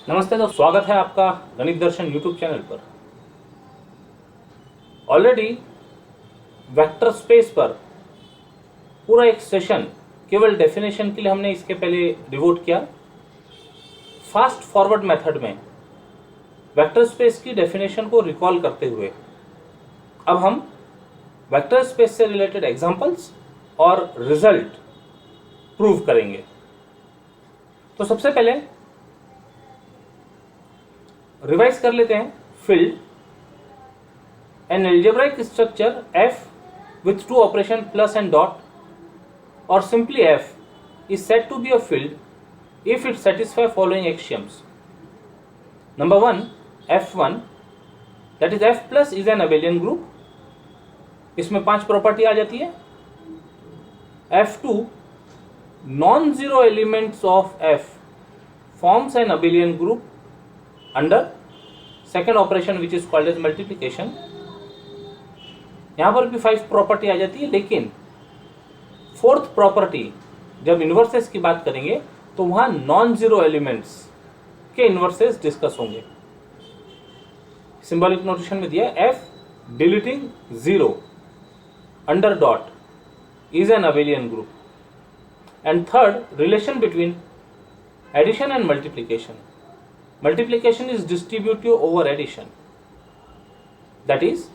नमस्ते दोस्तों, स्वागत है आपका गणित दर्शन यूट्यूब चैनल पर। ऑलरेडी वेक्टर स्पेस पर पूरा एक सेशन केवल डेफिनेशन के लिए हमने इसके पहले डिवोट किया। फास्ट फॉरवर्ड मेथड में वेक्टर स्पेस की डेफिनेशन को रिकॉल करते हुए अब हम वेक्टर स्पेस से रिलेटेड एग्जांपल्स और रिजल्ट प्रूव करेंगे। तो सबसे पहले रिवाइज कर लेते हैं। Field an algebraic structure f with two operation plus and dot or simply f is said to be a field if it satisfies following axioms. Number 1, f1 that is f plus is an abelian group. इसमें 5 property आ जाती है। f2 non zero elements of f forms an abelian group under second operation which is called as multiplication. यहां पर भी 5 property आ जाती है, लेकिन fourth property जब इन्वर्सेस की बात करेंगे तो वहां नॉन जीरो एलिमेंट्स के इन्वर्सेस डिस्कस होंगे। सिंबॉलिक नोटेशन में दिया f deleting 0 under dot is an abelian group. And third, relation between addition and multiplication. Multiplication is distributive over addition. That is,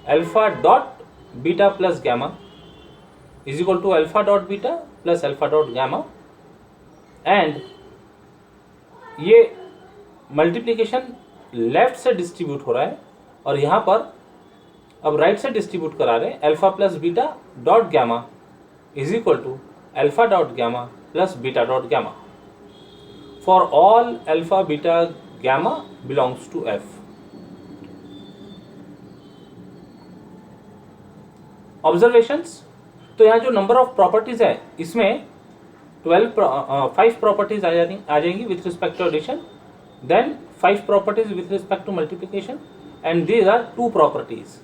alpha dot beta plus gamma is equal to alpha dot beta plus alpha dot gamma. And ये multiplication left से distribute हो रहा है और यहाँ पर अब right से डिस्ट्रीब्यूट करा रहे हैं। Alpha plus beta dot gamma is equal to alpha dot gamma plus beta dot gamma for all alpha beta gamma belongs to f. Observations, तो यहाँ जो नंबर ऑफ प्रॉपर्टीज है इसमें 5 प्रॉपर्टीज आ जाएंगी with respect to addition, then 5 properties with respect to multiplication, and these are 2 properties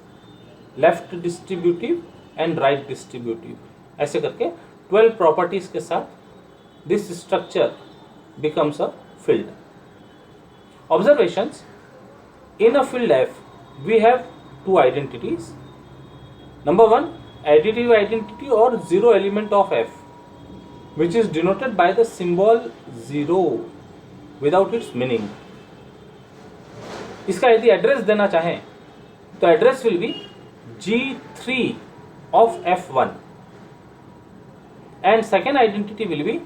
left distributive and right distributive. ऐसे करके 12 properties के साथ this structure becomes a field. Observations, in a field f we have 2 identities. Number 1, additive identity or zero element of f which is denoted by the symbol 0 without its meaning. इसका यदि address देना चाहें तो address will be G3 of f1 and second identity will be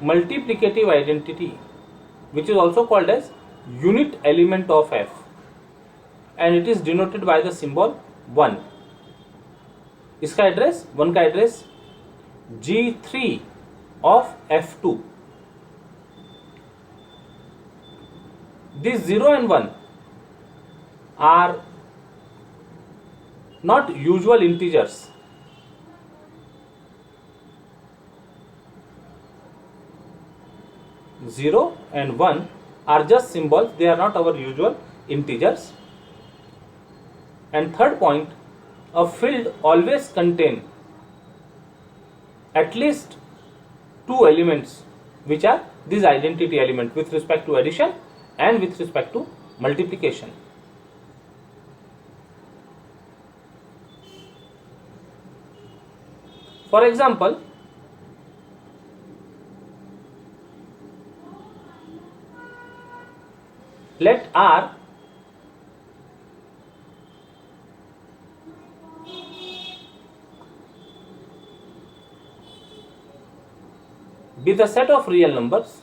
multiplicative identity which is also called as unit element of f and it is denoted by the symbol 1. इसका address 1 का address G3 of f2. These 0 and 1 are not usual integers. 0 and 1 are just symbols, they are not our usual integers. And third point, a field always contain at least 2 elements which are these identity element with respect to addition and with respect to multiplication. For example, let R be the set of real numbers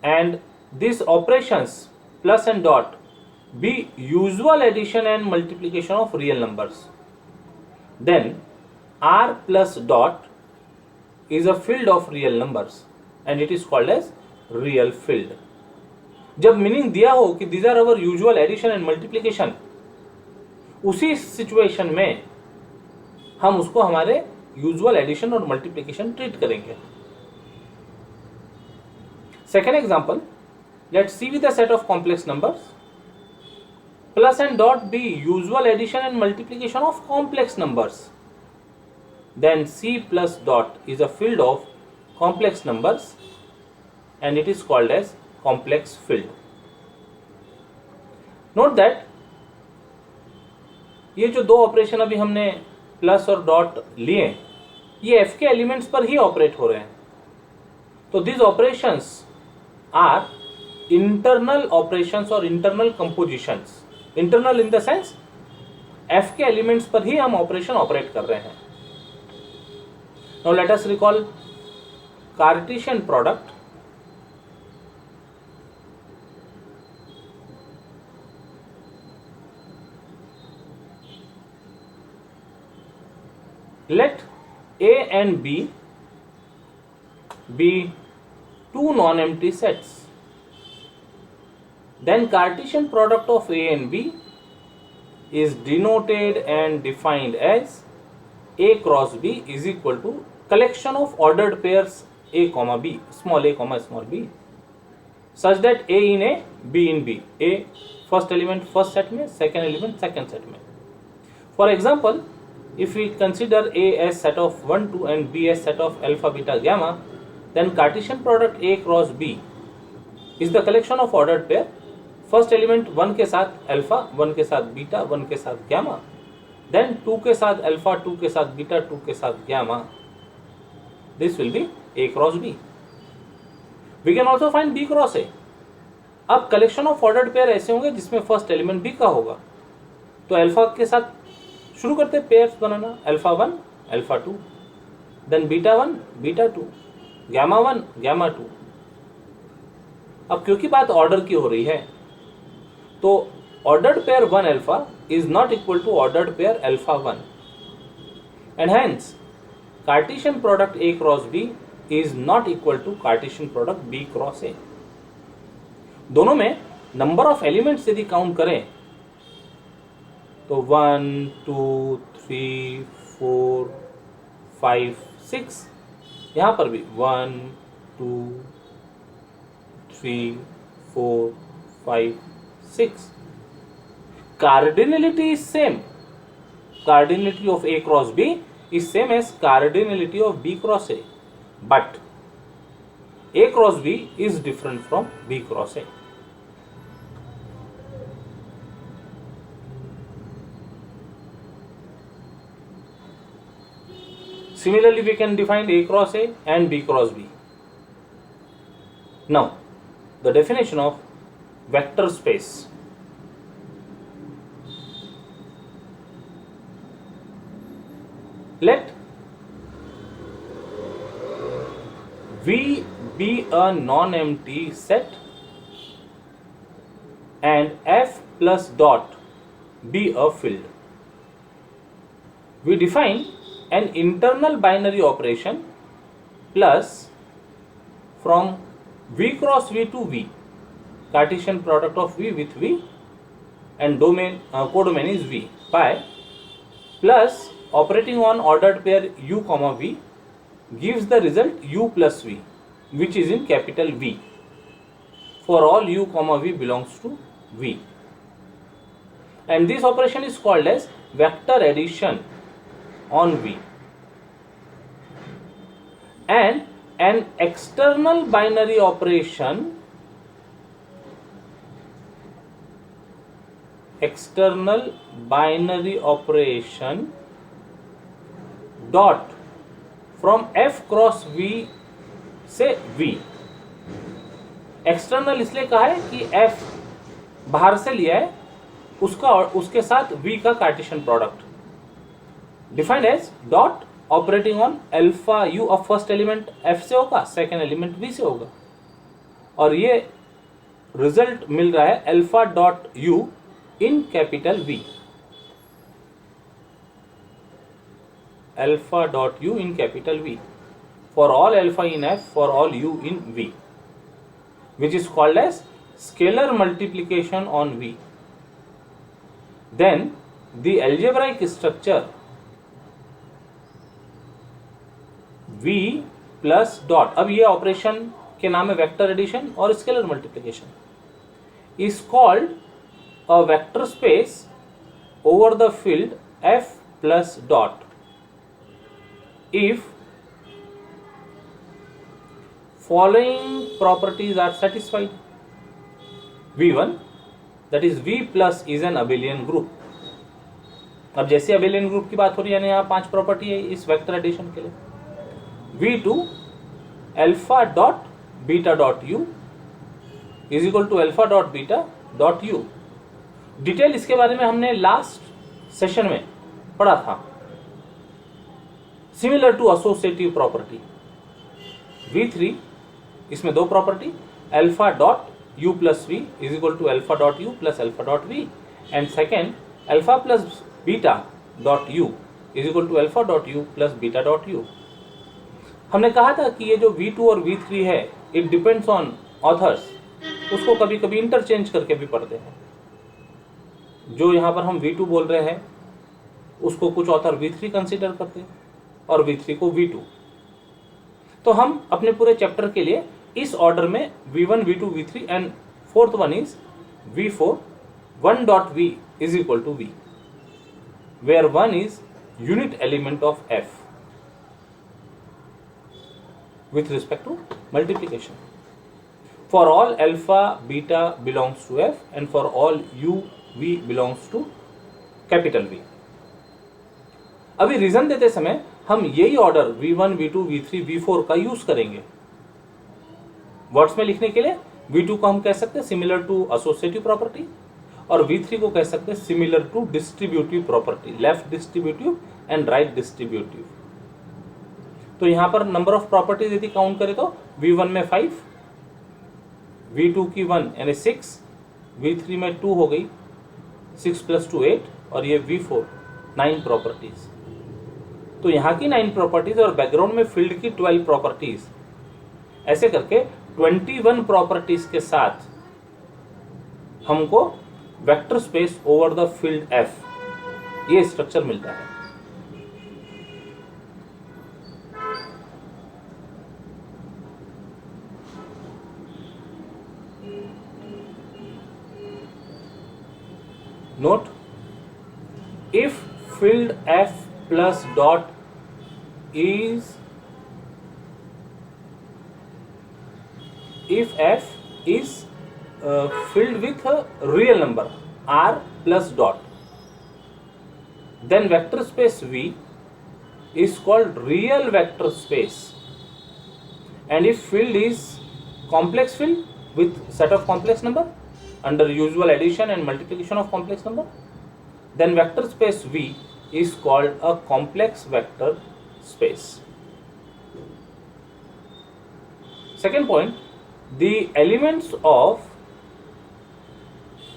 and these operations plus and dot be usual addition and multiplication of real numbers. Then R plus dot is a field of real numbers and it is called as real field. जब meaning दिया हो कि these are our usual addition and multiplication, उसी situation में हम उसको हमारे usual addition और मल्टीप्लिकेशन ट्रीट करेंगे। Second example, let's see with the set of complex numbers plus and dot be usual addition and multiplication of complex numbers, then C plus dot is a field of complex numbers and it is called as complex field. Note that ये जो दो operation अभी हमने plus और dot लिए, ये f के elements पर ही ऑपरेट हो रहे हैं. तो these operations are internal operations और internal compositions. Internal in the sense f के एलिमेंट्स पर ही हम ऑपरेशन ऑपरेट कर रहे हैं. Now let us recall Cartesian product. Let A and B be two non-empty sets. Then Cartesian product of A and B is denoted and defined as A cross B is equal to collection of ordered pairs A comma B, small a comma small b, such that A in A, B in B. A first element first set में, second element second set में. For example, if we consider A as set of 1, 2 and B as set of alpha, beta, gamma, then Cartesian product A cross B is the collection of ordered pair. First element 1 के साथ alpha, 1 के साथ beta, 1 के साथ gamma, then 2 के साथ alpha, 2 के साथ beta, 2 के साथ gamma. This will be A cross B. We can also find B cross A. अब collection of ordered pair ऐसे होंगे जिसमें first element B का होगा. तो alpha के साथ शुरू करते हैं पेयर्स बनाना. Alpha 1 alpha 2, then beta 1 beta 2, gamma 1 gamma 2. अब क्योंकि बात ऑर्डर की हो रही है, तो ordered pair 1 alpha is not equal to ordered pair alpha 1, and hence Cartesian product A cross B is not equal to Cartesian product B cross A. दोनों में नंबर ऑफ एलिमेंट्स यदि काउंट करें तो 1, 2, 3, 4, 5, 6. यहाँ पर भी 1, 2, 3, 4, 5, 6. Cardinality is same. Cardinality of A cross B is same as cardinality of B cross A. But A cross B is different from B cross A. Similarly, we can define A cross A and B cross B. Now, the definition of vector space. Let V be a non-empty set and F plus dot be a field. We define an internal binary operation plus from V cross V to V, Cartesian product of V with V, and domain codomain is V, by plus operating on ordered pair U comma V gives the result U plus V, which is in capital V for all U comma V belongs to V, and this operation is called as vector addition on V. And an external binary operation dot from F cross V से V. External इसलिए कहा है कि F बाहर से लिया है, उसका और उसके साथ V का Cartesian product defined as dot operating on alpha U. Of first element F से होगा, सेकेंड एलिमेंट V से होगा, और ये रिजल्ट मिल रहा है alpha dot U in capital V. alpha dot U in capital V for all alpha in F for all U in V, which is called as scalar multiplication on V. Then the algebraic structure V plus dot, अब ये operation के नाम है vector addition और scalar multiplication, is called a vector space over the field F plus dot if following properties are satisfied. V1, that is V plus is an abelian group. अब जैसे abelian group की बात हो रही है, यानी यहाँ 5 प्रॉपर्टी है इस वेक्टर एडिशन के लिए. V2 alpha dot beta dot u is equal to alpha dot beta dot u. Detail इसके बारे में हमने लास्ट सेशन में पढ़ा था. Similar to associative property. V3, इसमें 2 property, alpha dot u plus v is equal to alpha dot u plus alpha dot v, and second alpha plus beta dot u is equal to alpha dot u plus beta dot u. हमने कहा था कि ये जो V2 और V3 है, it depends on authors. उसको कभी कभी इंटरचेंज करके भी पढ़ते हैं. जो यहाँ पर हम V2 बोल रहे हैं उसको कुछ ऑथर V3 कंसीडर करते हैं और V3 को V2. तो हम अपने पूरे चैप्टर के लिए इस ऑर्डर में V1, V2, V3 and fourth one is V4, 1 dot V is equal to V, where 1 is unit element of F with respect to multiplication. For all alpha, beta belongs to F and for all u, v belongs to capital V. अभी reason देते समय हम यही order V1, V2, V3, V4 का use करेंगे. Words में लिखने के लिए V2 को हम कह सकते हैं सिमिलर टू एसोसिएटिव प्रॉपर्टी और V3 को कह सकते हैं similar to distributive property, left distributive and right distributive. तो यहां पर नंबर ऑफ प्रॉपर्टीज यदि काउंट करें तो V1 में 5, V2 की 1 यानी 6, V3 में 2 हो गई, 6 प्लस 2 8, और ये V4 9 प्रॉपर्टीज. तो यहाँ की 9 प्रॉपर्टीज और बैकग्राउंड में फील्ड की 12 प्रॉपर्टीज, ऐसे करके 21 प्रॉपर्टीज के साथ हमको vector space over the field F ये स्ट्रक्चर मिलता है. Note, if field F plus dot is, if F is filled with a real number R plus dot, then vector space V is called real vector space. And if field is complex field with set of complex number under usual addition and multiplication of complex number, then vector space V is called a complex vector space. Second point, the elements of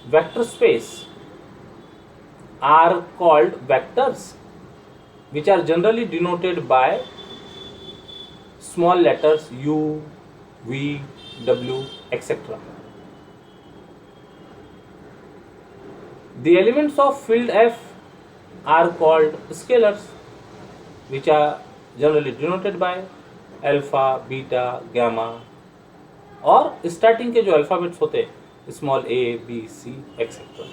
vector space are called vectors, which are generally denoted by small letters u, v, w, etc. The elements of field F are called scalars, which are generally denoted by alpha, beta, gamma, और starting के जो alphabets होते हैं small a, b, c, etc.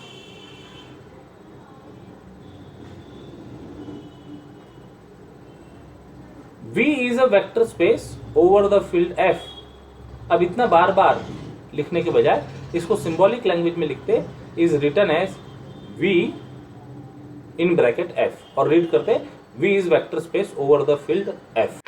V is a vector space over the field F. अब इतना बार बार लिखने के बजाय इसको सिंबॉलिक लैंग्वेज में लिखते is written as V in bracket F और रीड करते V is vector space over the field F.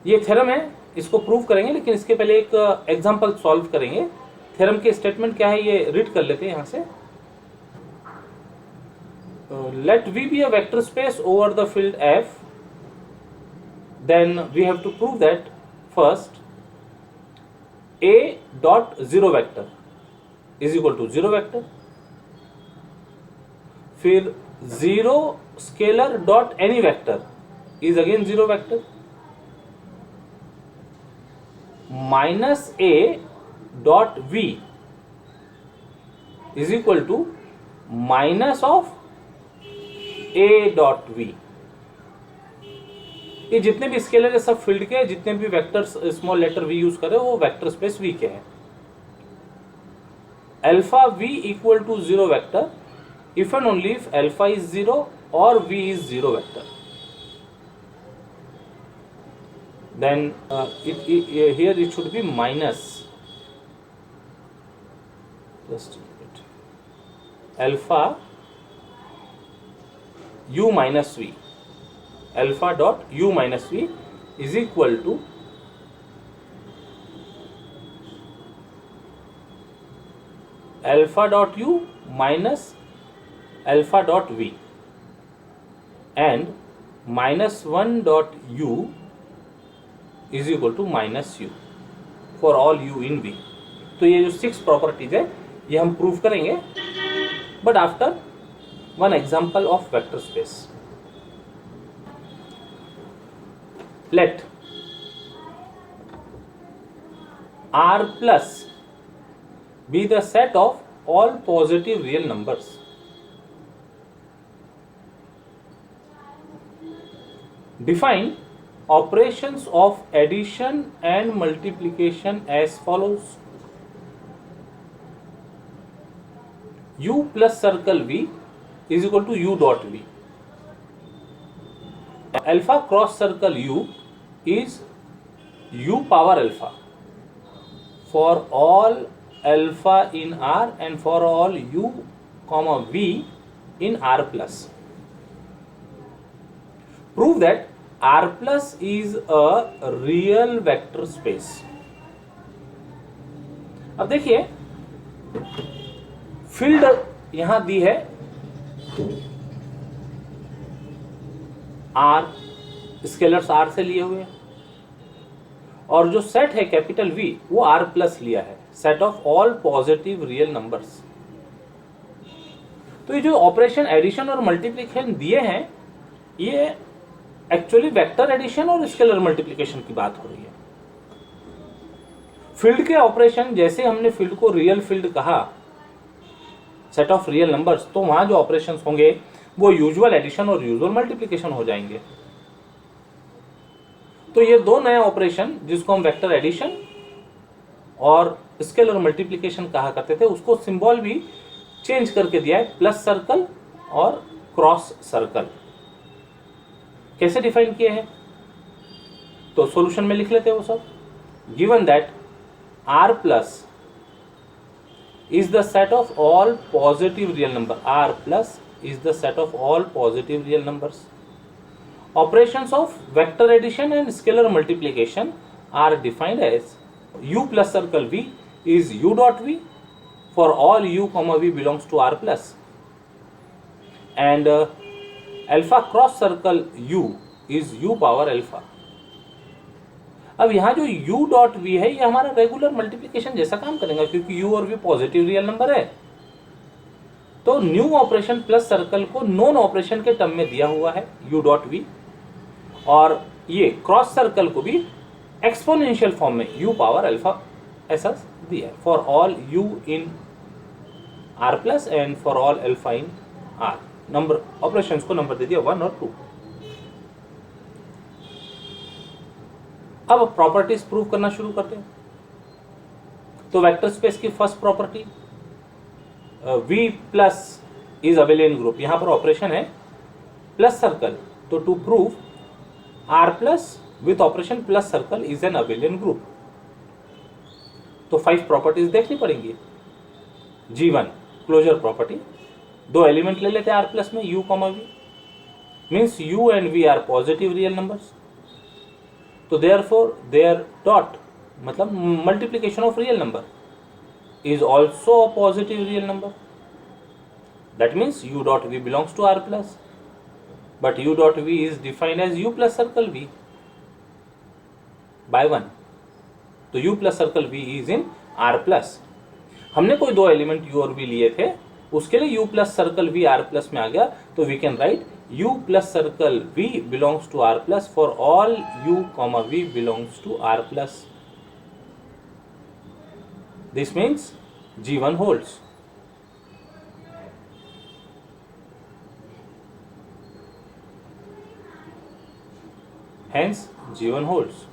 ये थ्योरम है, इसको प्रूव करेंगे, लेकिन इसके पहले एक एग्जांपल सॉल्व करेंगे. थ्योरम के स्टेटमेंट क्या है ये रीड कर लेते हैं यहां से. Let V be a vector space over the field F, then we have to prove that first A dot 0 vector is equal to 0 vector, फिर 0 scalar dot any vector is again 0 vector, minus A dot V is equal to minus of A dot V. ये जितने भी scalar है सब field के, जितने भी vectors small letter v use करें वो वेक्टर स्पेस वी के हैं। Alpha v equal to 0 vector if and only if alpha is 0 or v is 0 vector, then here it should be minus, just a minute, alpha u minus v, alpha dot u minus v is equal to alpha dot u minus alpha dot v and minus 1 dot u is equal to minus u for all u in v। तो ये जो 6 properties है ये हम prove करेंगे, but after one example of vector space. Let R plus be the set of all positive real numbers. Define operations of addition and multiplication as follows. U plus circle V is equal to U dot V. Alpha cross circle U is U power alpha for all alpha in R and for all U comma V in R plus. Prove that R plus is a real vector space. अब देखिए field यहां दी है R, scalars R से लिए हुए हैं, और जो सेट है कैपिटल V वो R प्लस लिया है, set of all positive real numbers. तो ये जो ऑपरेशन एडिशन और मल्टीप्लिकेशन दिए हैं ये एक्चुअली वेक्टर एडिशन और स्केलर मल्टीप्लिकेशन की बात हो रही है। फील्ड के ऑपरेशन, जैसे हमने फील्ड को रियल फील्ड कहा, सेट ऑफ रियल नंबर्स, तो वहां जो ऑपरेशंस होंगे वो यूजुअल एडिशन और यूजुअल मल्टीप्लिकेशन हो जाएंगे। तो ये दो नए ऑपरेशन जिसको हम वेक्टर एडिशन और स्केलर मल्टीप्लिकेशन कहा करते थे, उसको सिंबल भी चेंज करके दिया है, प्लस सर्कल और क्रॉस सर्कल। कैसे डिफाइन किए हैं तो सॉल्यूशन में लिख लेते हैं वो सब। Given that R plus is the set of all positive real number, R plus is the set of all positive real numbers. Operations of vector addition and scalar multiplication are defined as U plus circle V is U dot V for all U comma V belongs to R plus, and alpha cross circle U is U power alpha. अब यहाँ जो U dot V है ये हमारा regular multiplication जैसा काम करेगा, क्योंकि U और V पॉजिटिव रियल नंबर है। तो न्यू ऑपरेशन प्लस सर्कल को नॉन ऑपरेशन के टर्म में दिया हुआ है U डॉट V, और ये क्रॉस सर्कल को भी एक्सपोनेंशियल फॉर्म में U पावर अल्फा ऐसा दिया है for all U in R plus and for all alpha in R। Number operations को नंबर दे दिया 1 और 2। अब प्रॉपर्टीज प्रूव करना शुरू करते हैं। तो वेक्टर स्पेस की first property V plus is abelian group, यहां पर ऑपरेशन है प्लस सर्कल, तो to prove R plus with operation plus circle is an abelian group, तो 5 प्रॉपर्टीज देखनी पड़ेंगी। G1 क्लोजर प्रॉपर्टी, दो एलिमेंट ले लेते हैं R प्लस में U comma V, means U and V are positive real numbers, तो देयरफॉर देयर डॉट मतलब multiplication of real number is also a positive real number. That means U dot V belongs to R plus, but U dot V is defined as U plus circle V by 1. तो U plus circle V is in R plus. हमने कोई दो element U और V लिए थे, उसके लिए U plus circle V R plus में आ गया, तो we can write U plus circle V belongs to R plus for all U comma V belongs to R plus. This means G1 holds. hence G1 holds.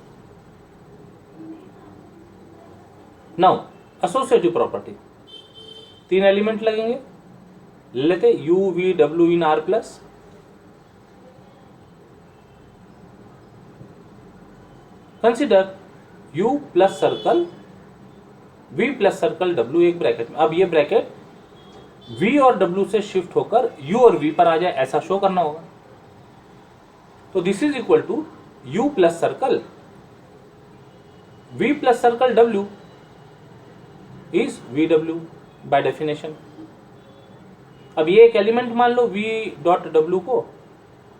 Now associative property, 3 element लगेंगे, ले लेते U V W in R plus. Consider U plus circle V plus circle W एक bracket में. अब ये bracket V और W से shift होकर U और V पर आ जाए, ऐसा शो करना होगा. तो this is equal to U plus circle V plus circle W is VW by definition. अब ये एक एलिमेंट मान लो V डॉट W को,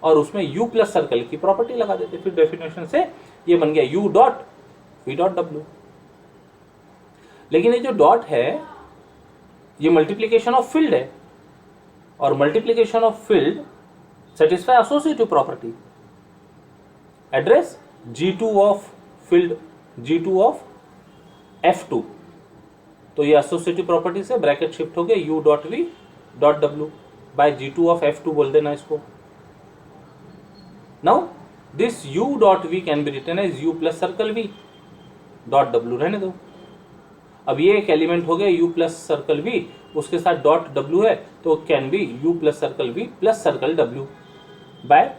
और उसमें U प्लस सर्कल की प्रॉपर्टी लगा देते, फिर डेफिनेशन से ये बन गया U dot V dot W. लेकिन ये जो डॉट है ये मल्टीप्लीकेशन ऑफ फील्ड है, और multiplication of field satisfy associative property. Address G2 of field, G2 of F2. तो ये एसोसिएटिव प्रॉपर्टी से ब्रैकेट शिफ्ट हो गया U dot V dot W by G2 of F2 बोल देना इसको. Now this U dot V can be written as U plus circle V dot W, रहने दो. अब ये एक एलिमेंट हो गया U प्लस सर्कल V, उसके साथ डॉट W है, तो can be U plus circle V plus circle W by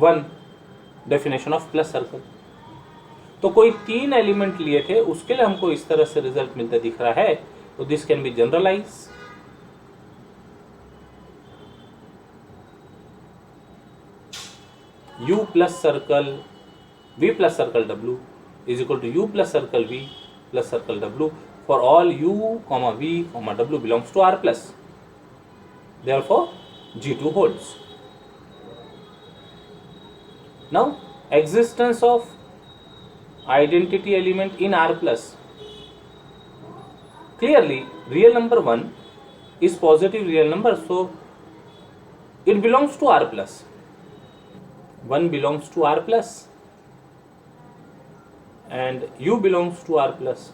1 definition of plus circle. तो कोई 3 एलिमेंट लिए थे, उसके लिए हमको इस तरह से रिजल्ट मिलता दिख रहा है. तो this can be generalize. U plus circle V plus circle W is equal to U plus circle V plus circle W for all U, V, W belongs to R plus. Therefore, G2 holds. Now, existence of identity element in R plus. Clearly, real number 1 is positive real number, so it belongs to R plus. 1 belongs to R plus. And U belongs to R plus.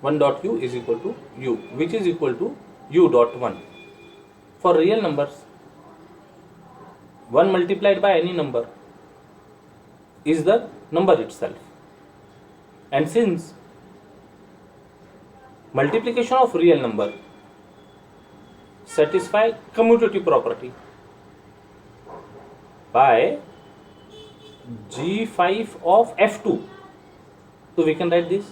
1 dot U is equal to U, which is equal to U dot 1. For real numbers, 1 multiplied by any number is the number itself. And since multiplication of real number satisfy commutative property by G5 of F2, so we can write this.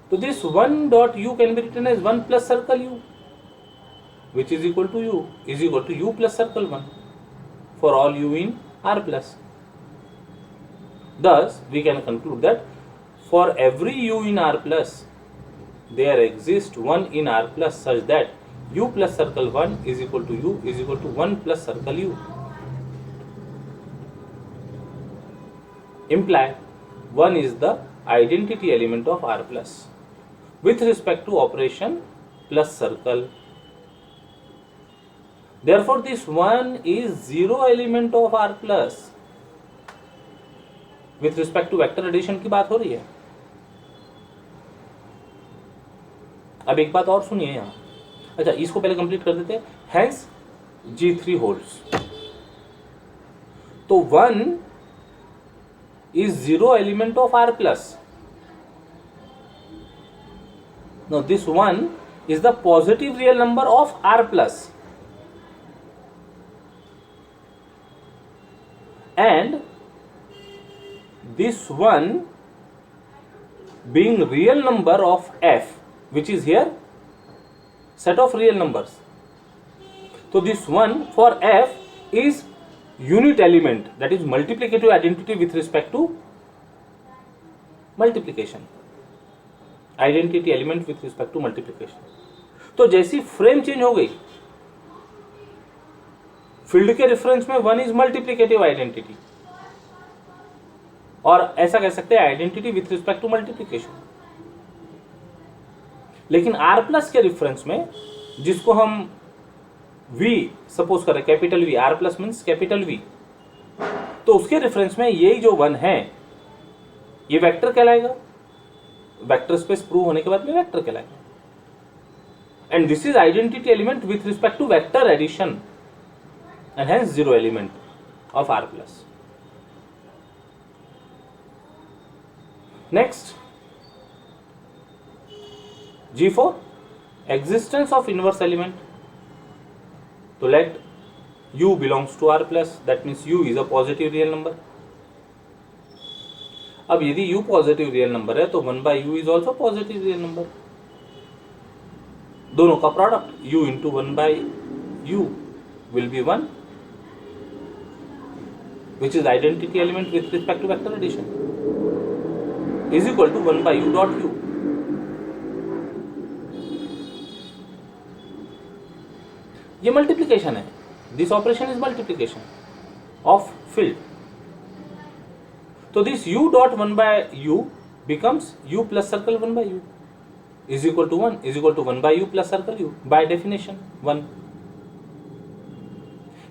So this 1 dot U can be written as 1 plus circle U, which is equal to U is equal to U plus circle 1 for all U in R plus. Thus we can conclude that for every U in R plus there exists 1 in R plus such that U plus circle 1 is equal to U is equal to 1 plus circle U. Imply 1 is the identity element of R plus with respect to operation plus circle. Therefore, this 1 is 0 element of R plus. With respect to vector addition की बात हो रही है. अब एक बात और सुनिए यहाँ. अच्छा, इसको पहले कंप्लीट कर देते हैं. Hence G3 holds. तो 1 is 0 element of R plus. Now this 1 is the positive real number of R plus, and this 1 being real number of F, which is here set of real numbers. So this 1 for F is unit element, that is multiplicative identity with respect to multiplication. Identity element with respect to multiplication. तो जैसी frame change हो गई, field के reference में 1 is multiplicative identity, और ऐसा कह सकते हैं identity with respect to multiplication. लेकिन R प्लस के रेफरेंस में, जिसको हम V सपोज करें, capital V, R plus means capital V, तो उसके रेफरेंस में यही जो 1 है ये वेक्टर कहलाएगा. वेक्टर स्पेस प्रूव होने के बाद में वेक्टर कहलाएगा. And this is identity element with respect to vector addition. and hence zero element of R plus. Next, G4, existence of inverse element. So let U belongs to R plus, that means U is a positive real number. अब यदि U positive real number है तो 1/U is also positive real number. दोनों का product U into 1/U will be 1, which is identity element with respect to vector addition, is equal to 1/U dot U. ये multiplication है. This operation is multiplication of field. So this U dot 1/U becomes U plus circle 1/U is equal to 1 is equal to 1/U plus circle U by definition 1.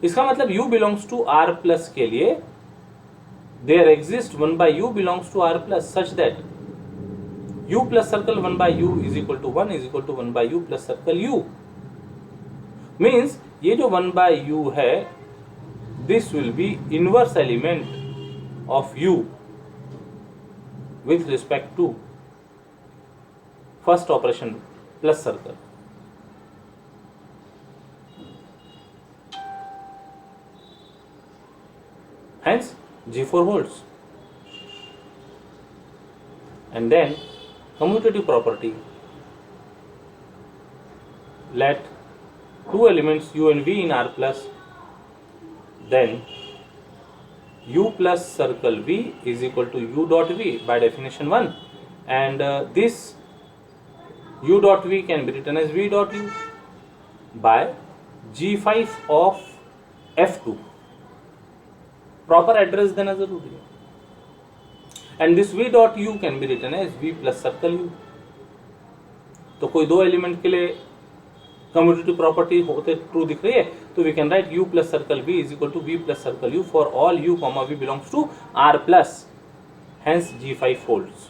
इसका मतलब U belongs to R plus के लिए there exists 1/U belongs to R plus such that U plus circle 1/U is equal to 1 is equal to 1/U plus circle U. Means ये जो 1/U है this will be inverse element of U with respect to first operation plus circle. Hence G4 holds. And then commutative property, let two elements U and V in R plus, then U plus circle V is equal to U dot V by definition 1, and this U dot V can be written as V dot U by G5 of F2. Proper address देना जरूरी है. And this V dot U can be written as V plus circle U. तो कोई दो element के लिए commutative property होते true दिख रही है तो we can write U plus circle V is equal to V plus circle U for all U comma V belongs to R plus. Hence G5 holds.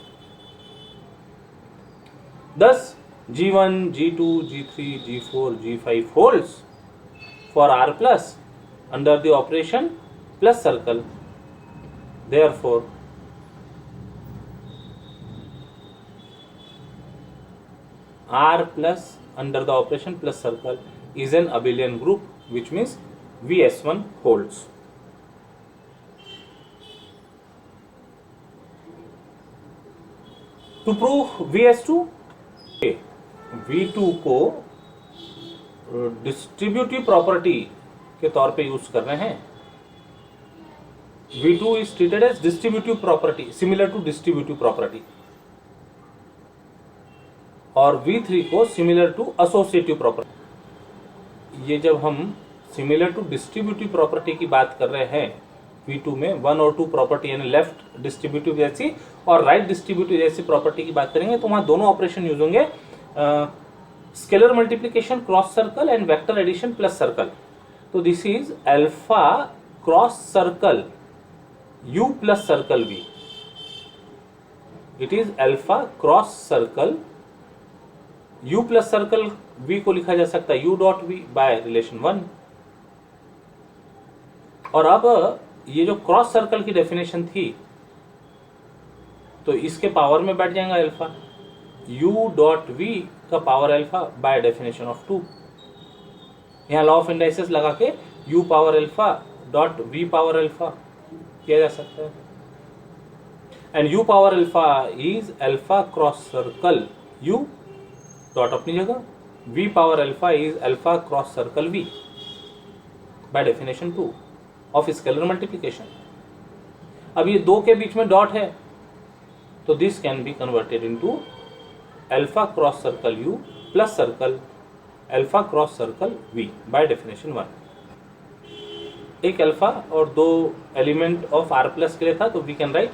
Thus G1, G2, G3, G4, G5 holds for R plus under the operation plus circle. Therefore R plus under the operation plus circle is an abelian group, which means Vs1 holds. To prove Vs2, V2 को distributive property के तौर पे use कर रहे हैं. V2 is treated as distributive property, similar to distributive property, और V3 को similar to associative property. ये जब हम सिमिलर टू डिस्ट्रीब्यूटिव प्रॉपर्टी की बात कर रहे हैं V2 में 1 और 2 प्रॉपर्टी यानी लेफ्ट डिस्ट्रीब्यूटिव जैसी और राइट डिस्ट्रीब्यूटिव जैसी प्रॉपर्टी की बात करेंगे तो वहां दोनों ऑपरेशन यूज होंगे, scalar multiplication cross circle and vector addition plus circle. तो this is alpha cross circle U plus circle V. It is alpha cross circle U plus circle V को लिखा जा सकता है U dot V by relation 1. और अब ये जो क्रॉस सर्कल की डेफिनेशन थी तो इसके पावर में बैठ जाएगा अल्फा U डॉट V का power alpha by definition of 2. यहाँ लॉ ऑफ इंडाइसेस लगा के U power alpha dot V power alpha किया जा सकता है. And U power alpha is alpha cross circle U dot अपनी जगह, V power alpha is alpha cross circle V by definition 2 of scalar multiplication. अब ये दो के बीच में डॉट है तो this can be converted into alpha cross circle U plus circle alpha cross circle V by definition 1. एक alpha और दो एलिमेंट ऑफ R प्लस के लिए था तो we can write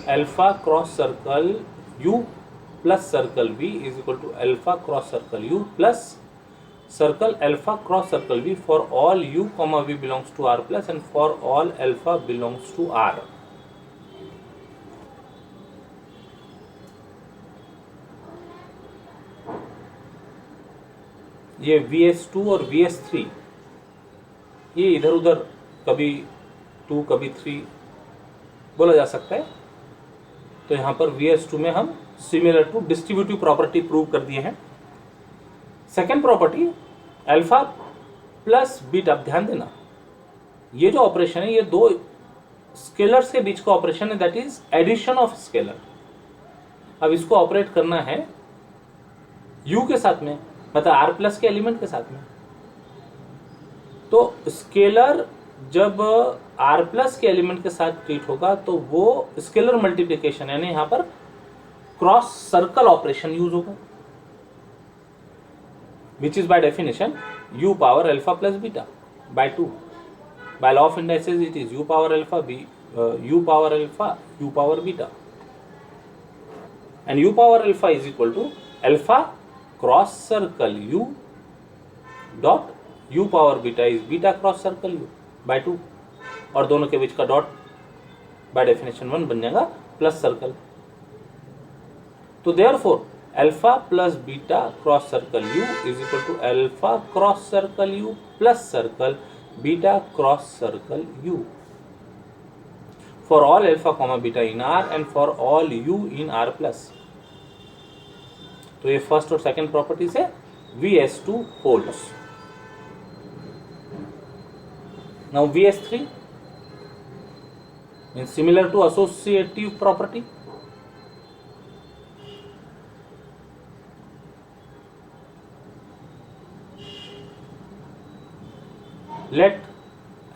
alpha cross circle U plus circle V is equal to alpha cross circle U plus circle alpha cross circle V for all U comma V belongs to R plus and for all alpha belongs to R. ये Vs2 और Vs3 ये इधर उधर कभी 2 कभी 3 बोला जा सकता है। तो यहाँ पर VS2 में हम similar to distributive property prove कर दिए हैं। Second property alpha plus beta, ध्यान देना ये जो ऑपरेशन है ये दो स्केलर्स के बीच का ऑपरेशन है, that is addition of scalar. अब इसको ऑपरेट करना है u के साथ में, मतलब r प्लस के एलिमेंट के साथ में। तो स्केलर जब r प्लस के एलिमेंट के साथ ट्रीट होगा तो वो स्केलर मल्टीप्लिकेशन यानी यहां पर क्रॉस सर्कल ऑपरेशन यूज होगा, which is by definition u power alpha plus beta by 2। By law of indices it is u power alpha u power alpha u power beta, and u power alpha is equal to alpha cross circle u dot u power beta is beta cross circle u by 2, और दोनों के बीच का dot by definition 1 बन जाएगा plus circle. तो therefore alpha plus beta cross circle u is equal to alpha cross circle u plus circle beta cross circle u for all alpha comma beta in R and for all u in R plus। तो ये first और second property से VS2 holds। Now VS3 is similar to associative property। Let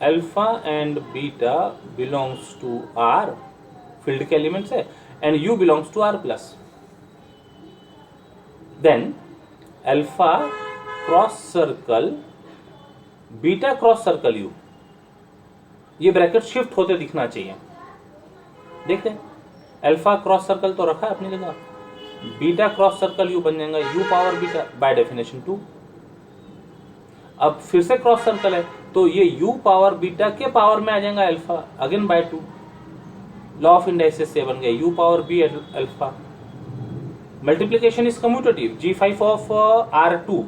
alpha and beta belongs to R, field के elements है, and U belongs to R plus. Then alpha cross circle beta cross circle U, ये bracket shift होते दिखना चाहिए। देखते हैं alpha cross circle तो रखा है अपनी जगह, बीटा क्रॉस सर्कल U बन जाएगा U power beta by definition 2। अब फिर से क्रॉस सर्कल है तो ये u पावर बीटा के पावर में आ जाएगा alpha again by 2। Law of indices से बन गया u power b alpha. Multiplication is commutative g5 of r2,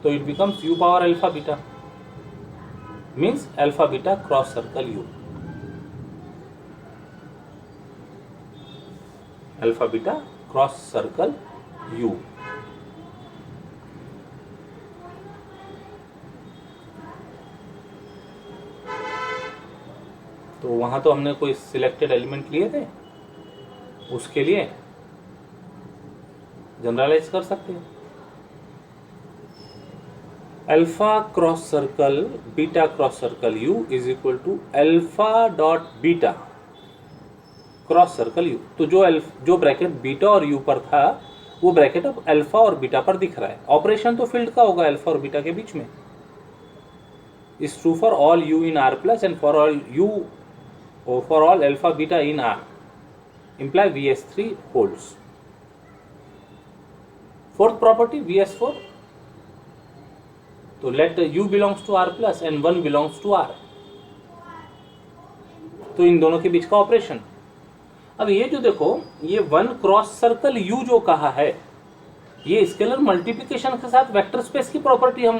तो it becomes u power alpha beta means alpha beta cross circle u, alpha beta cross circle u। तो वहां तो हमने कोई selected element लिए थे, उसके लिए जनरलाइज कर सकते हैं। Alpha cross circle beta cross circle u is equal to alpha dot beta cross circle u। तो जो ब्रैकेट बीटा और u पर था वो ब्रैकेट अब अल्फा और बीटा पर दिख रहा है। ऑपरेशन तो फील्ड का होगा अल्फा और बीटा के बीच में। Is true for all u in R plus and for all u for all alpha beta in R, imply VS3 holds। Fourth property VS4, तो let u belongs to R plus and 1 belongs to R, तो इन दोनों के बीच का operation. अब ये जो देखो ये 1 क्रॉस सर्कल u जो कहा है ये स्केलर मल्टीप्लिकेशन के साथ वेक्टर स्पेस की प्रॉपर्टी हम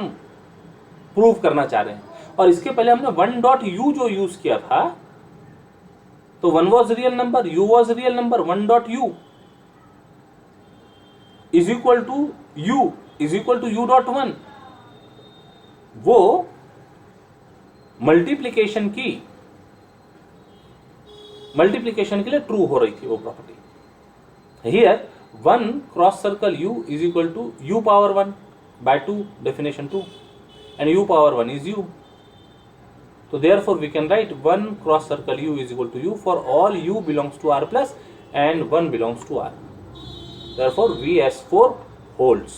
प्रूव करना चाह रहे हैं, और इसके पहले हमने 1 डॉट u जो यूज किया था तो 1 was real number, u was real number, 1 dot u is equal to u dot 1। वो मल्टीप्लिकेशन के लिए ट्रू हो रही थी वो property. Here 1 cross circle u is equal to u power 1 by 2 definition 2 and u power 1 is u। So therefore we can write 1 cross circle u is equal to u for all u belongs to R plus and 1 belongs to R. Therefore VS4 holds।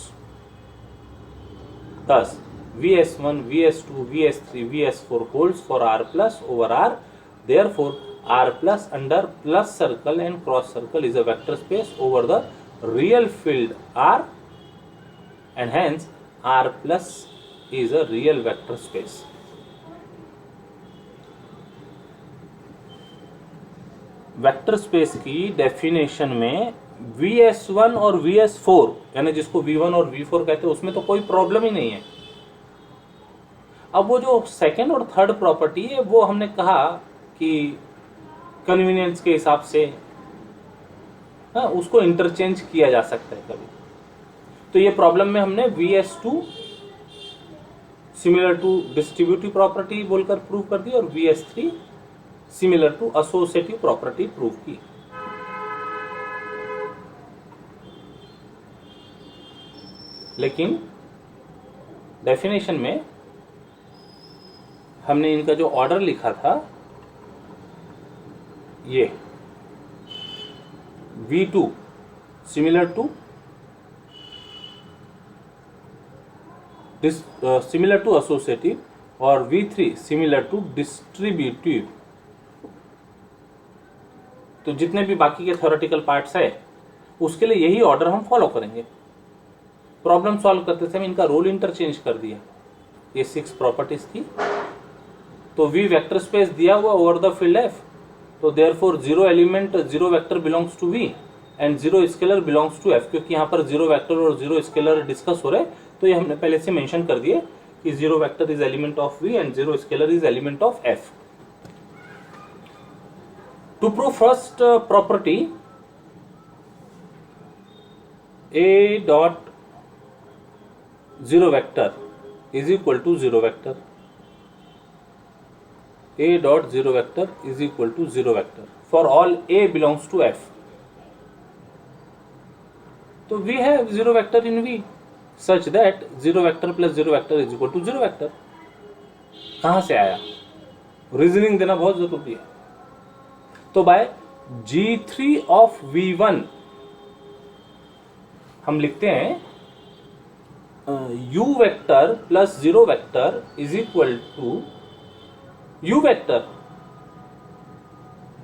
Thus VS1, VS2, VS3, VS4 holds for R plus over R। Therefore R plus under plus circle and cross circle is a vector space over the real field R, and hence R plus is a real vector space। Vector space की definition में VS1 और VS4 यानी जिसको V1 और V4 कहते हैं उसमें तो कोई प्रॉब्लम ही नहीं है। अब वो जो सेकेंड और थर्ड प्रॉपर्टी है वो हमने कहा कि कन्वीनियंस के हिसाब से उसको इंटरचेंज किया जा सकता है कभी। तो ये प्रॉब्लम में हमने VS2 similar to distributive property बोलकर प्रूव कर दी और VS3 similar to associative property prove की। लेकिन डेफिनेशन में हमने इनका जो ऑर्डर लिखा था ये V2 सिमिलर टू एसोसिएटिव और V3 सिमिलर टू डिस्ट्रीब्यूटिव। तो जितने भी बाकी के थ्योरेटिकल पार्ट्स है उसके लिए यही ऑर्डर हम फॉलो करेंगे। प्रॉब्लम सॉल्व करते समय इनका रोल इंटरचेंज कर दिया। ये 6 प्रॉपर्टीज थी। तो V वेक्टर स्पेस दिया हुआ ओवर द फील्ड F, तो therefore 0 element 0 vector belongs to V and 0 scalar belongs to F। क्योंकि यहाँ पर 0 वेक्टर और 0 स्केलर डिस्कस हो रहे हैं तो ये हमने पहले से मेंशन कर दिए कि 0 vector is element of V and 0 scalar is element of F। To prove first property, A dot 0 vector is equal to 0 vector, A dot 0 vector is equal to 0 vector for all A belongs to F। तो we have 0 vector in V such that 0 vector plus 0 vector is equal to 0 vector। कहाँ से आया? Reasoning देना बहुत जरूरी है। तो bye G3 of V1 हम लिखते हैं U vector plus 0 vector is equal to U vector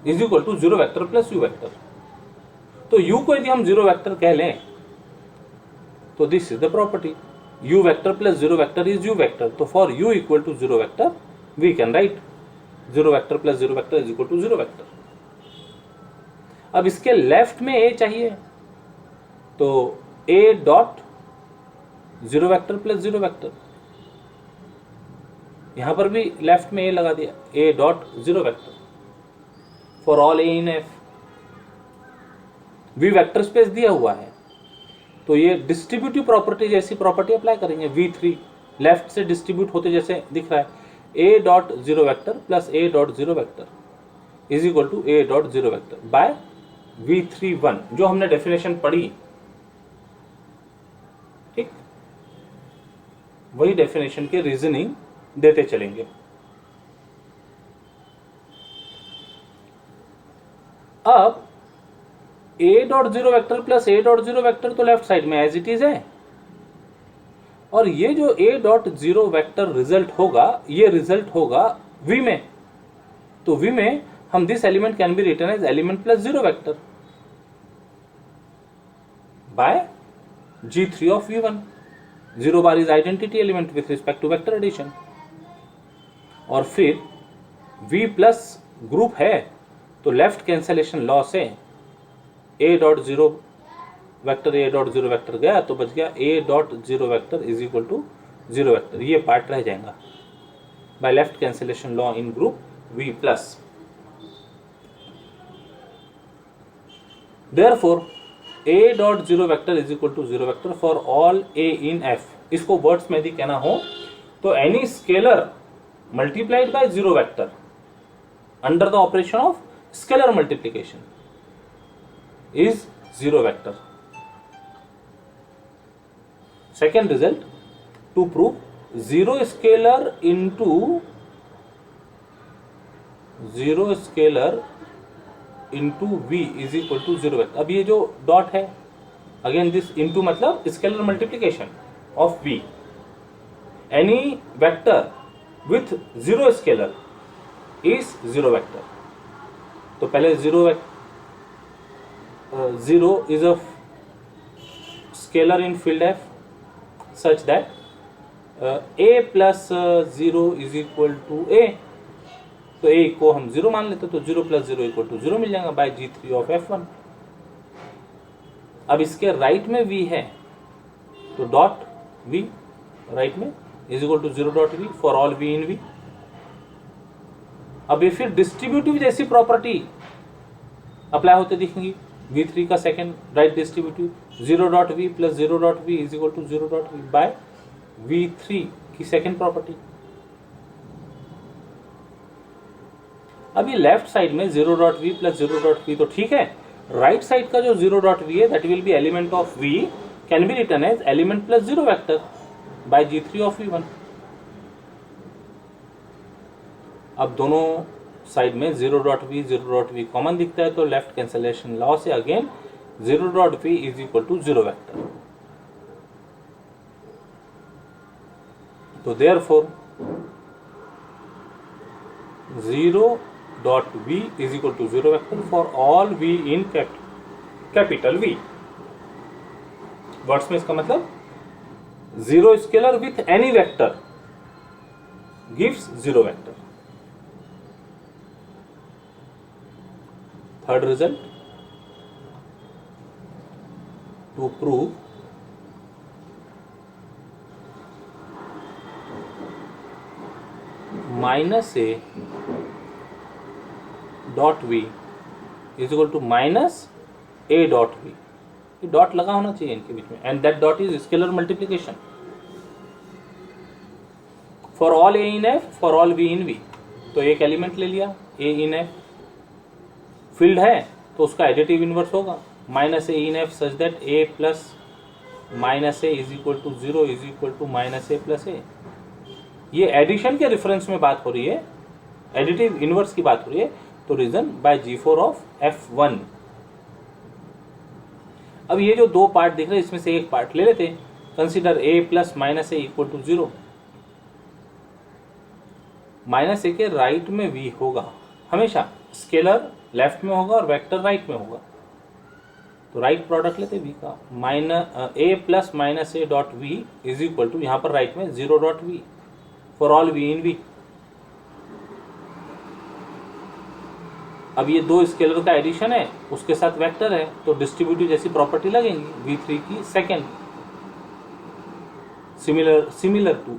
is equal to 0 vector plus U vector. तो U को यदि हम 0 वेक्टर कह लें तो this is the property U vector plus 0 vector is U vector. तो for U equal to 0 vector we can write 0 vector plus 0 vector is equal to 0 vector. अब इसके लेफ्ट में A चाहिए तो A dot 0 vector plus 0 vector, यहां पर भी left में A लगा दिया, A dot 0 vector for all A in F। V vector space दिया हुआ है तो ये डिस्ट्रीब्यूटिव प्रॉपर्टी जैसी प्रॉपर्टी अप्लाई करेंगे। V3 लेफ्ट से डिस्ट्रीब्यूट होते जैसे दिख रहा है, A dot 0 vector plus A dot 0 vector is equal to A dot 0 vector by V31 जो हमने डेफिनेशन पढ़ी, ठीक, वही डेफिनेशन के रीजनिंग देते चलेंगे। अब A dot 0 vector plus A dot 0 vector तो लेफ्ट साइड में एज इट इज है, और ये जो A डॉट 0 वेक्टर रिजल्ट होगा ये रिजल्ट होगा V में। तो V में हम this element can be written as element plus 0 vector by G3 of V1। 0 bar is identity element with respect to vector addition. और फिर V प्लस ग्रुप है तो लेफ्ट कैंसलेशन लॉ से A dot 0 vector A dot 0 vector गया तो बच गया A dot 0 vector is equal to 0 vector. ये पार्ट रह जाएगा by left cancellation law in group V plus. Therefore A dot 0 vector is equal to 0 vector for all A in F। इसको words में यदि कहना हो तो any scalar multiplied by 0 vector under the operation of scalar multiplication is 0 vector। Second result, to prove 0 scalar into 0 scalar into V is equal to 0 vector। अब ये जो dot है अगेन दिस इनटू मतलब scalar multiplication of V, any vector with 0 scalar is 0 vector। तो पहले 0 is a scalar in field F such that A plus 0 is equal to A। तो A को हम 0 मान लेते तो 0 plus 0 equal to 0 मिल जाएगा by G3 of F1। अब इसके राइट में V है तो डॉट V राइट में is equal to 0 dot v for all we in v. अब ये फिर डिस्ट्रीब्यूटिव जैसी प्रॉपर्टी अप्लाई होते दिखेंगी। V3 का second right distributive 0 dot we plus 0 dot we is equal to 0 dot v by V3 की second property. अब ये लेफ्ट साइड में 0 dot we plus 0 dot v तो ठीक है, राइट साइड का जो 0 डॉट वी है that will be element of V can be written as element plus 0 vector by G3 of V1। अब दोनों साइड में 0 डॉट वी कॉमन दिखता है तो लेफ्ट कैंसलेशन लॉ से again 0 dot we is equal to 0 vector. तो therefore 0 dot we is equal to 0 vector for all we in capital V. Words में इसका मतलब 0 scalar with any vector gives 0 vector. Third result, to prove minus a dot v is equal to minus a dot v। ये dot लगा होना चाहिए इनके बीच में, and that dot is scalar multiplication for all a in f for all v in v। तो एक element ले लिया a in f, फील्ड है तो उसका एडिटिव इनवर्स होगा minus A in F such that A plus minus A is equal to 0 is equal to minus A plus A. ये addition के रेफरेंस में बात हो रही है, एडिटिव इनवर्स की बात हो रही है, तो reason bye G4 of F1। अब ये जो दो पार्ट दिख रहे हैं इसमें से एक पार्ट ले लेते, consider A plus minus A equal to 0। Minus A के राइट में v होगा, हमेशा स्केलर लेफ्ट में होगा और वेक्टर राइट में होगा, तो राइट प्रोडक्ट लेते v का minus A plus minus A dot we is equal to यहाँ पर राइट में 0 dot v for all we in v. अब ये दो स्केलर का एडिशन है, उसके साथ वेक्टर है, तो डिस्ट्रीब्यूटिव जैसी प्रॉपर्टी लगेंगी V3 की second, similar to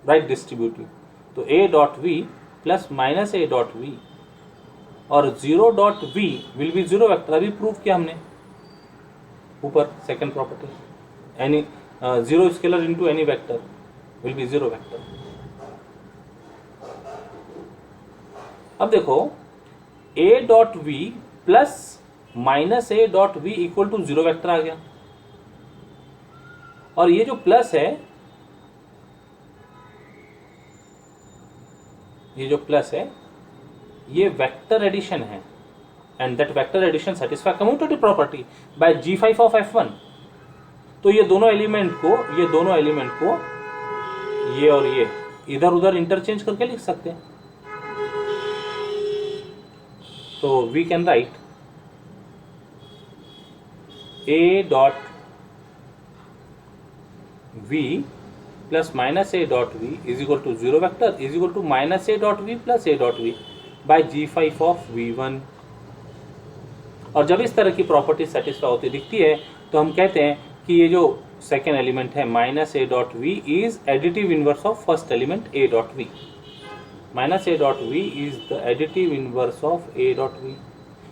right distributive. तो a dot we plus minus A dot V और 0 dot V will be 0 vector. अभी प्रूव किया हमने ऊपर second property, any 0 scalar into any vector will be 0 vector. अब देखो a dot we plus minus A dot V equal to 0 vector आ गया, और ये जो प्लस है, ये जो प्लस है ये वेक्टर एडिशन है, and that vector addition satisfy commutative property by G5 of F1। तो ये दोनों एलिमेंट को ये और ये इधर उधर इंटरचेंज करके लिख सकते हैं। तो we can write a dot v plus minus A dot we is equal to 0 vector is equal to minus A dot we plus a dot v by G5 of V1। और जब इस तरह की प्रॉपर्टी सेटिस्फाई होती दिखती है तो हम कहते हैं कि ये जो सेकेंड एलिमेंट है minus A dot we is additive inverse of first element a dot v. Minus A dot we is the additive inverse of a dot v.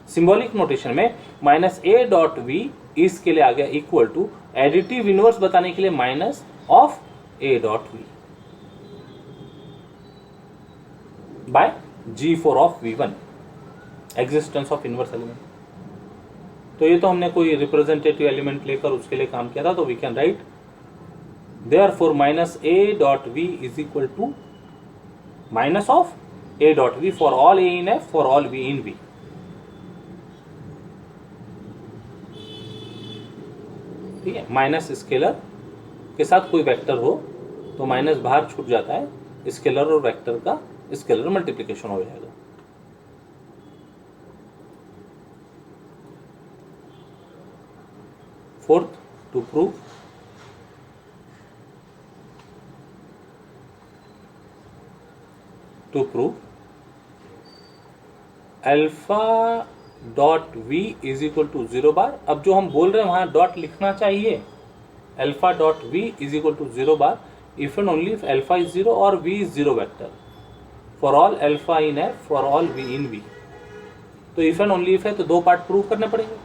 Symbolic notation में माइनस ए डॉट वी इसके लिए आ गया equal to additive inverse बताने के लिए minus of a dot v by G4 of V1, existence of inverse element. तो ये तो हमने कोई रिप्रेजेंटेटिव एलिमेंट लेकर उसके लिए काम किया था, तो we can write therefore minus A dot we is equal to minus of a dot v for all a in f for all we in v. ठीक है, माइनस स्केलर के साथ कोई वेक्टर हो तो माइनस बाहर छूट जाता है, स्केलर और वेक्टर का स्केलर मल्टीप्लिकेशन हो जाएगा। Fourth, to prove alpha dot we is equal to 0 bar. अब जो हम बोल रहे हैं वहां डॉट लिखना चाहिए, alpha dot we is equal to 0 bar if and only if alpha is 0 or v is 0 vector for all alpha in f for all v in v. तो if and only if है तो दो part prove करने पड़ेंगे.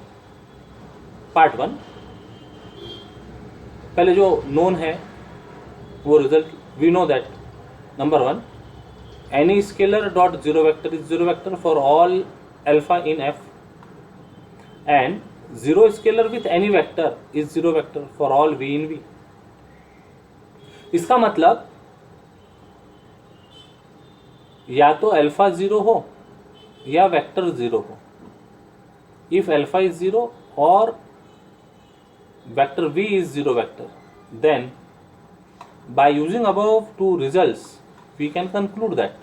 Part 1, पहले जो known है वो result we know that number 1, any scalar dot 0 vector is 0 vector for all alpha in f and 0 scalar with any vector is 0 vector for all v in v. इसका मतलब या तो अल्फा 0 हो या वेक्टर 0 हो. If alpha is 0 और vector v is 0 vector, then by using above two results we can conclude that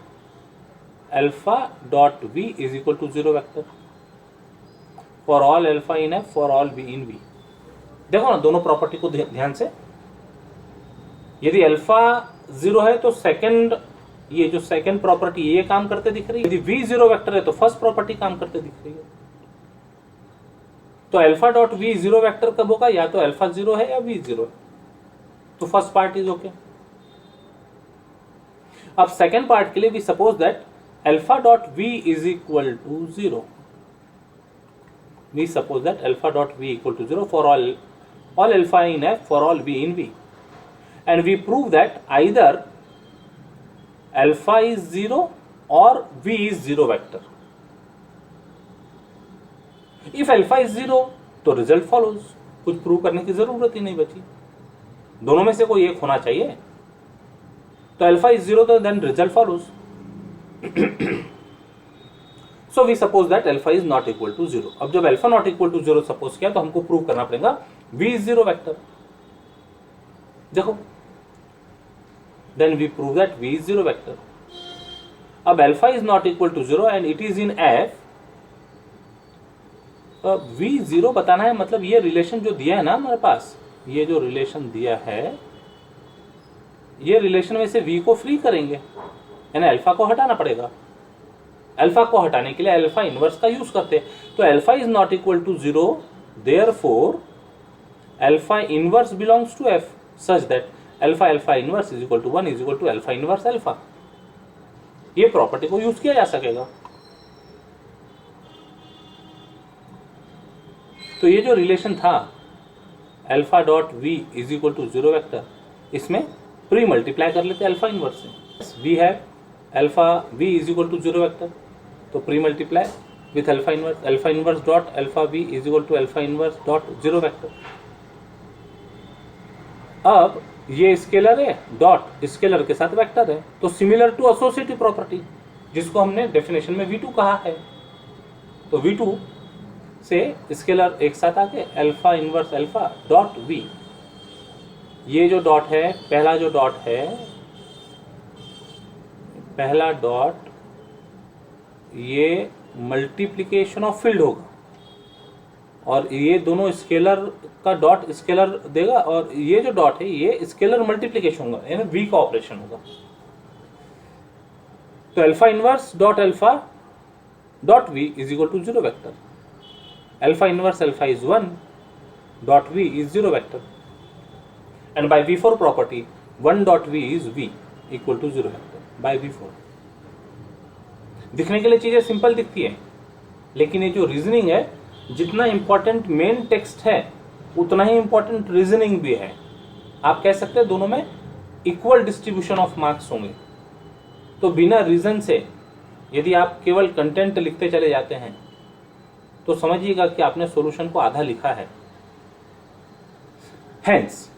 alpha dot v is equal to 0 vector for all alpha in f for all v in v. देखो ना दोनों property को ध्यान से. यदि alpha 0 है तो second, ये जो सेकंड प्रॉपर्टी ये काम करते दिख रही है. यदि v 0 वेक्टर है तो फर्स्ट प्रॉपर्टी काम करते दिख रही है. तो अल्फा डॉट v 0 वेक्टर कब होगा? या तो अल्फा 0 है या v 0 है. तो फर्स्ट पार्ट इज ओके. अब सेकंड पार्ट के लिए we suppose that alpha dot v is equal to 0. We suppose that alpha dot v equal to 0 for all alpha in f for all v in v, and we prove that either alpha is 0 or v is 0 vector. If alpha is 0 तो result follows. कुछ prove करने की जरूरत ही नहीं बची. दोनों में से कोई एक होना चाहिए. तो अल्फा इज 0 तो then result follows. So we suppose that alpha is not equal to 0. अब जब alpha not equal to 0 suppose किया तो हमको प्रूव करना पड़ेगा v इज 0 वेक्टर. देखो then we prove that v is 0 vector. अब alpha is not equal to 0 and it is in f. v 0 बताना है, मतलब ये रिलेशन जो दिया है ना हमारे पास, ये जो रिलेशन दिया है, ये रिलेशन में से v को फ्री करेंगे, यानी अल्फा को हटाना पड़ेगा. अल्फा को हटाने के लिए अल्फा इनवर्स का यूज करते हैं. तो alpha is not equal to 0, therefore alpha inverse belongs to f such that alpha alpha inverse is equal to 1 is equal to alpha inverse alpha. ये प्रॉपर्टी को यूज किया जा सकेगा. तो ये जो रिलेशन था alpha dot v is equal to 0 vector, इसमें प्री मल्टीप्लाई कर लेते अल्फा इनवर्स से. We have alpha v is equal to 0 vector, तो pre multiply with alpha inverse dot alpha v is equal to alpha inverse dot 0 vector. अब ये scalar है, dot scalar के साथ वेक्टर है, तो सिमिलर टू एसोसिएटिव प्रॉपर्टी जिसको हमने डेफिनेशन में v2 कहा है. तो v2 से स्केलर एक साथ आके alpha inverse alpha dot v. ये जो डॉट है, पहला जो डॉट है, पहला डॉट ये मल्टीप्लिकेशन ऑफ फील्ड होगा और ये दोनों स्केलर का डॉट स्केलर देगा और ये जो डॉट है ये स्केलर मल्टीप्लिकेशन होगा, यानी v का ऑपरेशन होगा. तो alpha inverse dot alpha dot v is equal to 0 vector. Alpha inverse alpha is 1 dot v is 0 vector. And by v4 property 1 dot v is v equal to 0 vector by v4. दिखने के लिए चीजें simple दिखती है, लेकिन ये जो reasoning है, जितना इंपॉर्टेंट मेन टेक्स्ट है उतना ही इंपॉर्टेंट रीजनिंग भी है. आप कह सकते हैं दोनों में इक्वल डिस्ट्रीब्यूशन ऑफ मार्क्स होंगे. तो बिना रीजन से यदि आप केवल कंटेंट लिखते चले जाते हैं तो समझिएगा कि आपने सॉल्यूशन को आधा लिखा है. Hence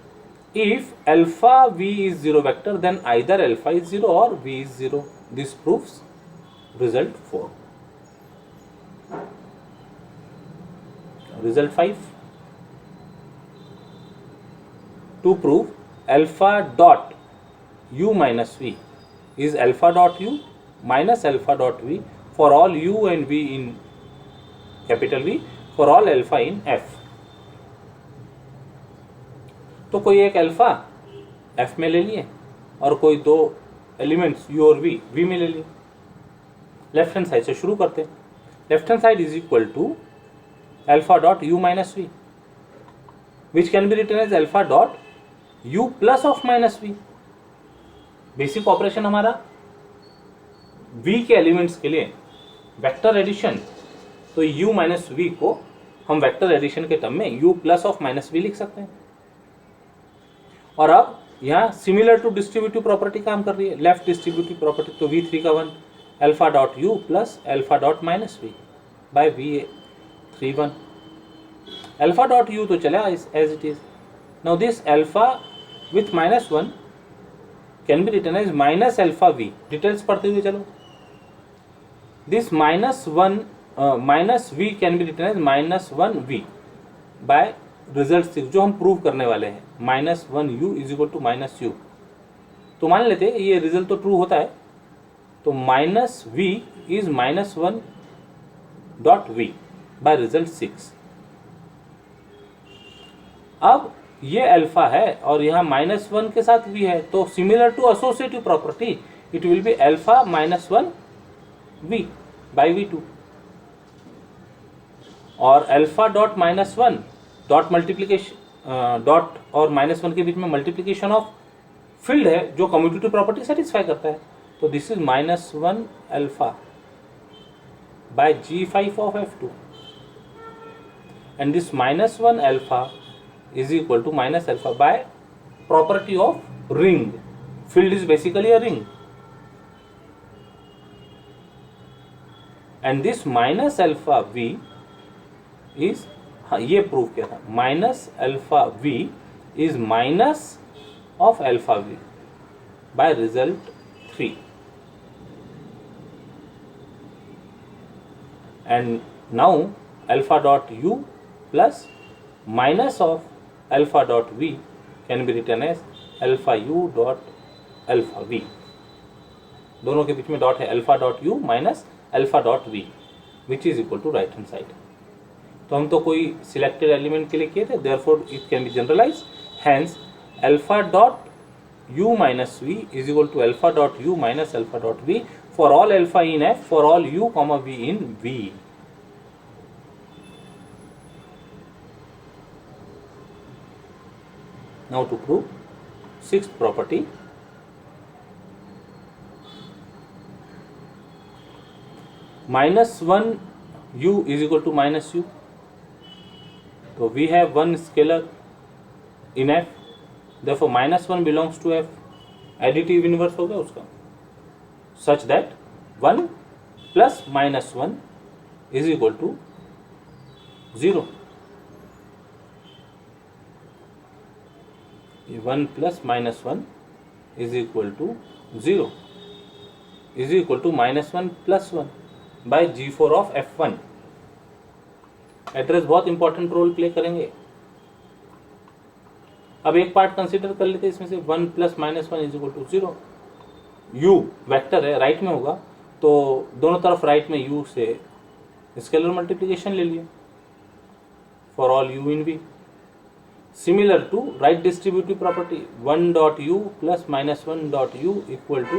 if alpha v is 0 vector then either alpha is 0 or v is 0. This proves result 4. Result 5. To prove alpha dot u minus v is alpha dot u minus alpha dot v for all u and v in capital V for all alpha in f. तो कोई एक alpha f में ले लिए और कोई दो elements u और v में ले लिए. लेफ्ट हैंड साइड से शुरू करते हैं. Left hand side is equal to alpha dot u minus v, which can be written as alpha dot u plus of minus v. Basic operation हमारा v के एलिमेंट्स के लिए वेक्टर एडिशन, तो u minus v को हम vector addition के term में u plus of minus v लिख सकते हैं। और अब यहाँ सिमिलर टू डिस्ट्रीब्यूटिव प्रॉपर्टी काम कर रही है, लेफ्ट डिस्ट्रीब्यूटिव प्रॉपर्टी, तो v3 का 1 alpha dot u plus alpha dot minus v by v3 1। Alpha dot u तो चला as it is. Now this alpha with minus 1 can be written as minus alpha v। Details पढ़ते हुए चलो। This minus v can be written as minus 1v by result 6 जो हम prove करने वाले हैं, minus 1u is equal to minus u। तो मान लेते हैं ये रिजल्ट तो ट्रू होता है, तो minus v is minus 1 dot v by result 6। अब ये अल्फा है और यहाँ माइनस 1 के साथ v है, तो similar to associative property it will be alpha minus 1 v by v2। और alpha dot minus 1 dot multiplication dot और माइनस 1 के बीच में मल्टीप्लीकेशन ऑफ फील्ड है जो कम्यूटेटिव प्रॉपर्टी सेटिस्फाई करता है, तो this is minus 1 alpha by g5 of f2 and this minus 1 alpha is equal to minus alpha by property of ring. Field is basically a ring, and this minus alpha v is, ये prove किया था, minus alpha v is minus of alpha v by result 3, and now alpha dot u plus minus of alpha dot v can be written as alpha u dot alpha v। दोनों के बीच में dot है, alpha dot u minus alpha dot v which is equal to right hand side. तो हम तो कोई selected element के लिए किए थे, therefore it can be generalise, hence alpha dot u minus v is equal to alpha dot u minus alpha dot v for all alpha in f for all u comma v in v। Now to prove sixth property, minus 1 u is equal to minus u, so we have one scalar in f, therefore minus 1 belongs to f, additive inverse हो गया उसका, such that 1 plus minus 1 is equal to 0। 1 plus minus 1 is equal to 0 is equal to minus 1 plus 1 by g4 of f1। Address बहुत important role play करेंगे। अब एक part consider कर लेते हैं इसमें से, 1 plus minus 1 is equal to 0। u vector है, राइट में होगा, तो दोनों तरफ राइट में u से स्केलर मल्टीप्लिकेशन ले लिए for all u in v। Similar to right distributive property, 1 dot u plus minus 1 dot u equal to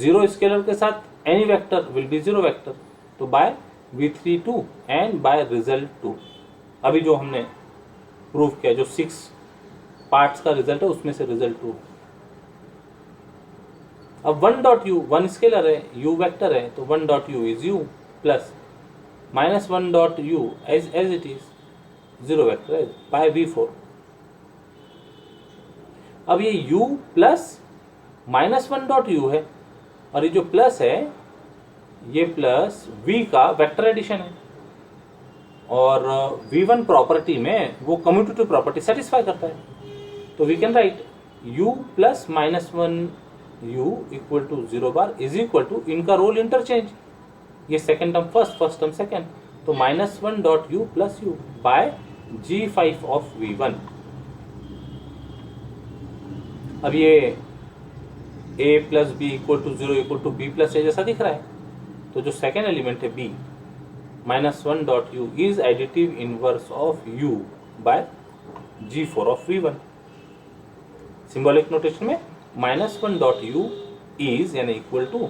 0 scalar के साथ any vector will be 0 vector, तो by v3 2 and by result 2। अभी जो हमने prove किया, जो 6 पार्ट्स का result है उसमें से रिजल्ट 2। अब 1 डॉट u 1 स्केलर है, u वेक्टर है, तो 1 dot u is u plus minus 1 dot u as it is 0 vector है बाय v4। अब ये u plus minus 1 dot u है और ये जो प्लस है ये प्लस v का वेक्टर एडिशन है, और v1 प्रॉपर्टी में वो कम्यूटेटिव प्रॉपर्टी सेटिस्फाई करता है, तो we can write u plus minus 1 u equal to 0 bar is equal to, इनका रोल इंटरचेंज, ये second term first term second, तो minus 1 dot u plus u by g5 of v1। अब ये a plus B equal to 0 equal to B plus A जैसा दिख रहा है, तो जो सेकेंड एलिमेंट है b minus 1 dot u is additive inverse of u by g4 of v1। Symbolic notation में माइनस 1 डॉट u इज यानी equal to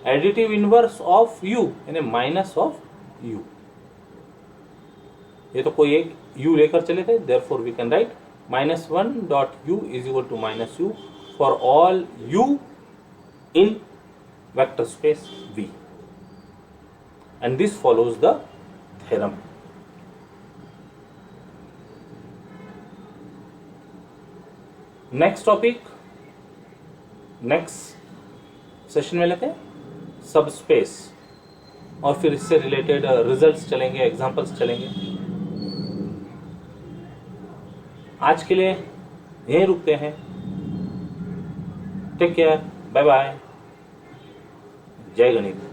additive inverse of u यानी माइनस ऑफ u। ये तो कोई एक u लेकर चले थे, therefore we can write minus 1 dot u is equal to minus u for all u in vector space V, and this follows the theorem. Next topic next session में लेते हैं सब स्पेस, और फिर इससे रिलेटेड रिजल्ट्स चलेंगे, examples चलेंगे। आज के लिए यहीं रुकते हैं। टेक केयर, बाय बाय, जय गणित।